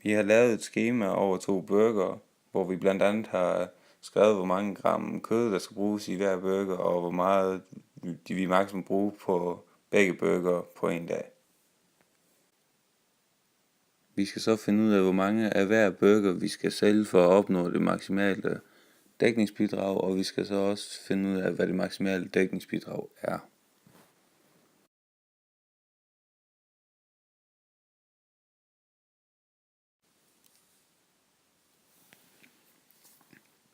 Vi har lavet et skema over 2 burgere, hvor vi blandt andet har skrevet, hvor mange gram kød, der skal bruges i hver burger, og hvor meget vi maksimum bruge på begge burger på en dag. Vi skal så finde ud af, hvor mange af hver burger vi skal sælge for at opnå det maksimale dækningsbidrag, og vi skal så også finde ud af, hvad det maksimale dækningsbidrag er.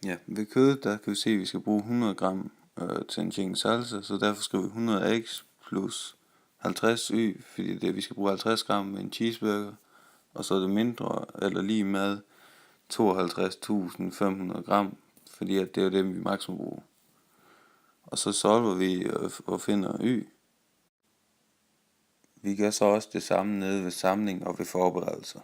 Ja, ved kød, der kan vi se, at vi skal bruge 100 gram til en chicken salsa, så derfor skriver vi 100 x plus 50 y, fordi det, vi skal bruge 50 gram med en cheeseburger, og så er det mindre eller lige med 52.500 gram, fordi at det er det, vi maksimum bruger. Og så solver vi og finder y. Vi gør så også det samme nede ved samling og ved forberedelser.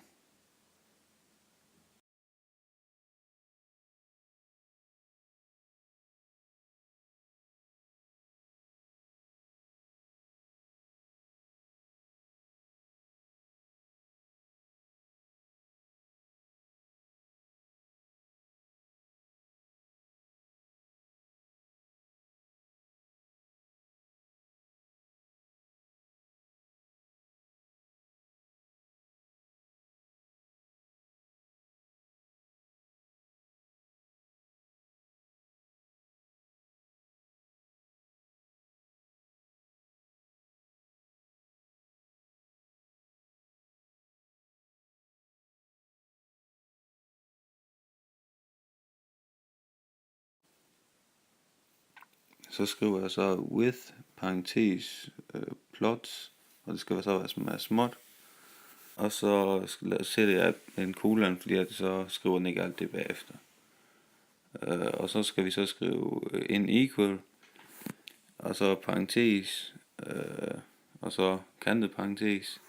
Så skriver jeg så with, parentes, plots, og det skal så være småt. Og så sætter jeg en kolon, fordi at så skriver den ikke alt det bagefter. Og så skal vi så skrive in equal, og så parentes, og så kantet parentes.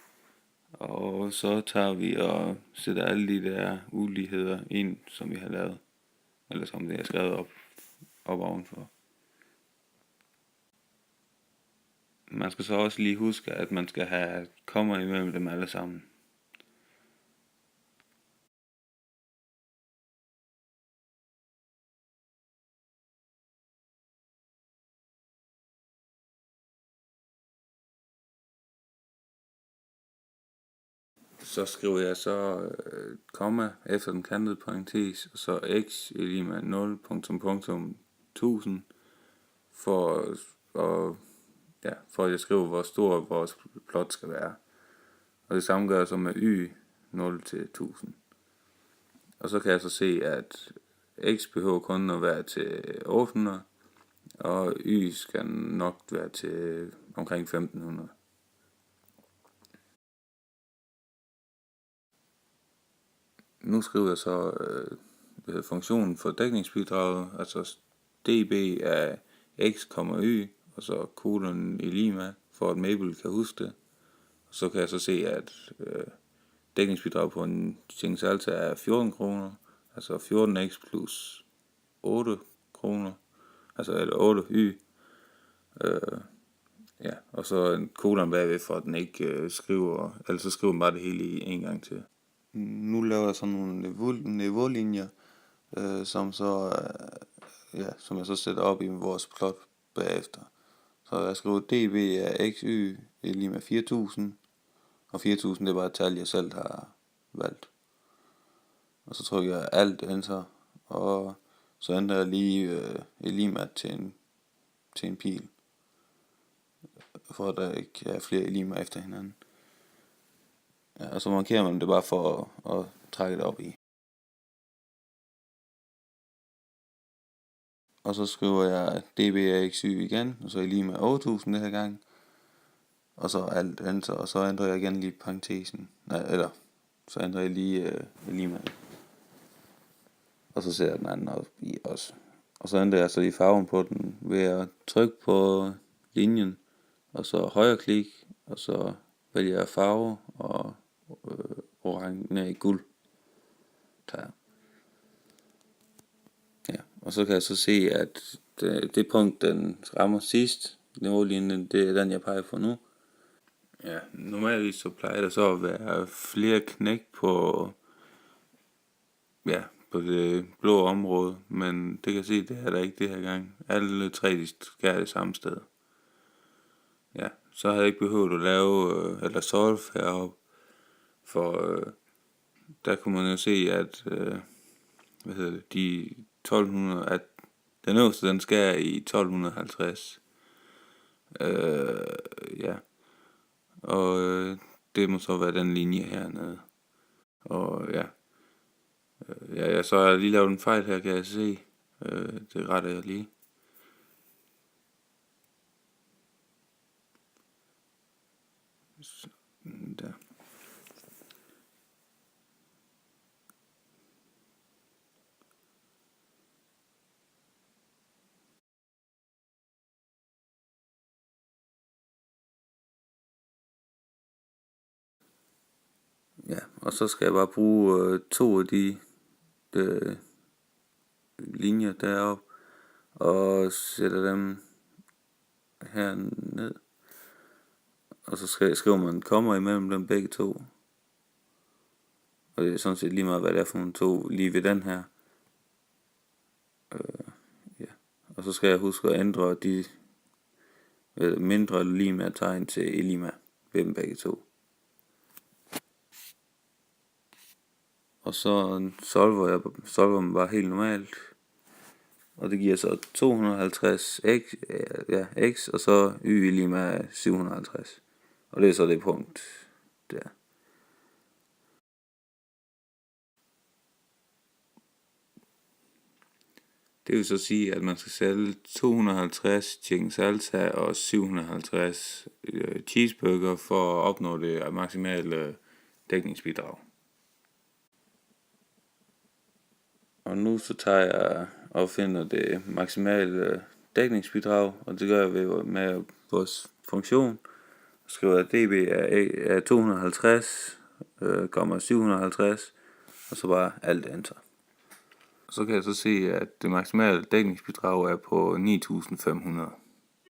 Og så tager vi og sætter alle de der uligheder ind, som vi har lavet, eller som det er skrevet op ovenfor. Man skal så også lige huske, at man skal have komma imellem dem alle sammen. Så skriver jeg så komma efter den kantede parentes, og så x er lige med 0, punktum, punktum, 1000, for at jeg skriver, hvor stor vores plot skal være. Og det samme gør jeg så med y, 0 til 1000. Og så kan jeg så se, at x behøver kun at være til 800, og y skal nok være til omkring 1500. Nu skriver jeg så funktionen for dækningsbidraget, altså db af x, y, og så kolon i lige med, for at Mabel kan huske det. Og så kan jeg så se, at dækningsbidraget på en chicken salsa er 14 kroner, altså 14x plus 8 kroner, altså eller 8 y. Og så en kolon bagved, for at den ikke skriver, eller så skriver den bare det hele i en gang til. Nu laver jeg sådan nogle niveaulinjer, som jeg så sætter op i vores plot bagefter. Så jeg skriver db af xy er lige med 4000, og 4000 det er bare et tal, jeg selv har valgt. Og så trykker jeg alt enter, og så ændrer jeg lige med til en pil, for at der ikke er flere limer efter hinanden. Ja, og så markerer man det bare for at trække det op i. Og så skriver jeg db xy igen, og så er jeg lige med 8000 det her gang. Og så alt enter, og så ændrer jeg igen lige parentesen. Så ændrer jeg lige med. Og så ser jeg den anden op i også. Og så ændrer jeg så lige farven på den ved at trykke på linjen, og så højre klik, og så vælger jeg farve og guld. Tager. Ja, og så kan jeg så se, at det punkt, den rammer sidst, niveaulinjen, det er den, jeg peger på nu. Ja, normalt så plejer der så at være flere knæk på ja, på det blå område, men det kan jeg se, det er der ikke det her gang. Alle 3 de skærer det samme sted. Ja, så havde jeg ikke behøvet at lave eller solve heroppe, for der kunne man jo se, at de 1200, at den øverste den skærer i 1250. Ja, og det må så være den linje hernede. Og ja, så har jeg lige lavet en fejl her, kan jeg se. Det retter jeg lige. Der. Ja, og så skal jeg bare bruge 2 af de linjer deroppe og sætter dem her ned. Og så skriver man kommer imellem dem begge to. Og det er sådan set lige meget, hvad det er for nogle 2 lige ved den her. Ja. Og så skal jeg huske at ændre de mindre lima tegn til elima ved dem begge to. Og så solver man bare helt normalt. Og det giver så 250 x, og så y lima 750. Og det er så det punkt der. Det vil så sige, at man skal sælge 250 chicken salsa og 750 cheeseburger for at opnå det maksimale dækningsbidrag. Og nu så tager jeg og finder det maksimale dækningsbidrag, og det gør jeg ved med vores funktion. Skriver jeg db er 250, 750, og så bare alt enter. Så kan jeg så se, at det maksimale dækningsbidrag er på 9.500.